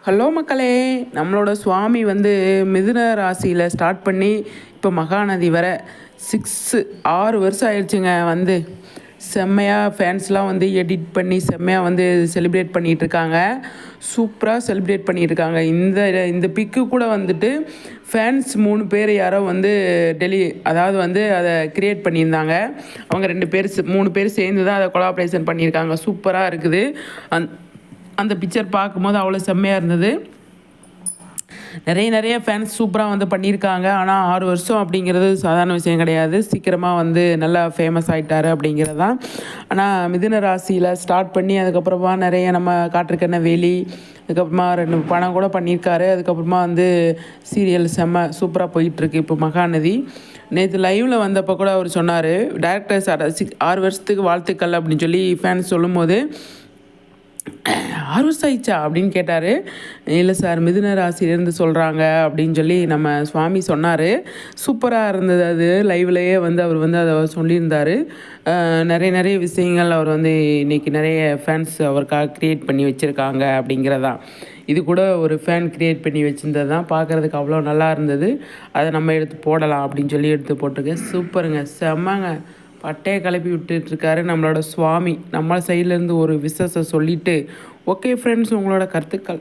Hello மக்களே, நம்மளோட சுவாமி வந்து மிதுன ராசியில் ஸ்டார்ட் பண்ணி இப்போ மகாநதி வர 6 வருஷம் ஆயிடுச்சுங்க. வந்து செம்மையாக ஃபேன்ஸ்லாம் வந்து எடிட் பண்ணி செம்மையாக வந்து செலிப்ரேட் பண்ணிகிட்ருக்காங்க. சூப்பராக செலிப்ரேட் பண்ணிகிட்ருக்காங்க. இந்த பிக்கு கூட வந்துட்டு ஃபேன்ஸ் 3 பேர் யாரோ வந்து அதாவது வந்து அதை க்ரியேட் பண்ணியிருந்தாங்க. அவங்க 3 பேர் சேர்ந்து தான் அதை கொலாபரேஷன் பண்ணியிருக்காங்க. சூப்பராக இருக்குது. அந்த பிக்சர் பார்க்கும்போது அவ்வளோ செம்மையாக இருந்தது. நிறைய ஃபேன்ஸ் சூப்பராக வந்து பண்ணியிருக்காங்க. ஆனால் 6 வருஷம் அப்படிங்கிறது சாதாரண விஷயம் கிடையாது. சீக்கிரமாக வந்து நல்லா ஃபேமஸ் ஆகிட்டார் அப்படிங்கிறது தான். ஆனால் மிதுன ராசியில் ஸ்டார்ட் பண்ணி அதுக்கப்புறமா நிறைய நம்ம காற்றுக்கண்ண வேலி, அதுக்கப்புறமா 2 படம் கூட பண்ணியிருக்காரு. அதுக்கப்புறமா வந்து சீரியல் செம்ம சூப்பராக போயிட்டுருக்கு. இப்போ மகாநதி நேற்று லைவில் வந்தப்போ கூட அவர் சொன்னார், டேரக்டர்ஸ் 6 வருஷத்துக்கு வாழ்த்துக்கள் அப்படின்னு சொல்லி ஃபேன்ஸ் சொல்லும்போது 6 வருஷம் ஆயிடுச்சா அப்படின்னு கேட்டார். இல்லை சார், மிதுன ராசியிலேருந்து சொல்கிறாங்க அப்படின்னு சொல்லி நம்ம சுவாமி சொன்னார். சூப்பராக இருந்தது. அது லைவ்லையே வந்து அவர் வந்து அதை சொல்லியிருந்தார். நிறைய விஷயங்கள் அவர் வந்து இன்றைக்கி நிறைய ஃபேன்ஸ் அவருக்காக க்ரியேட் பண்ணி வச்சுருக்காங்க அப்படிங்கிறதான். இது கூட ஒரு ஃபேன் க்ரியேட் பண்ணி வச்சுருந்தது தான். பார்க்குறதுக்கு அவ்வளோ நல்லா இருந்தது. அதை நம்ம எடுத்து போடலாம் அப்படின்னு சொல்லி எடுத்து போட்டிருக்கேன். சூப்பருங்க, செம்மங்க. பட்டையை கிளப்பி விட்டுட்ருக்காரு நம்மளோட சுவாமி. நம்ம சைட்லேருந்து ஒரு விசேஷம் சொல்லிவிட்டு, ஓகே ஃப்ரெண்ட்ஸ், உங்களோட கருத்துக்கள்.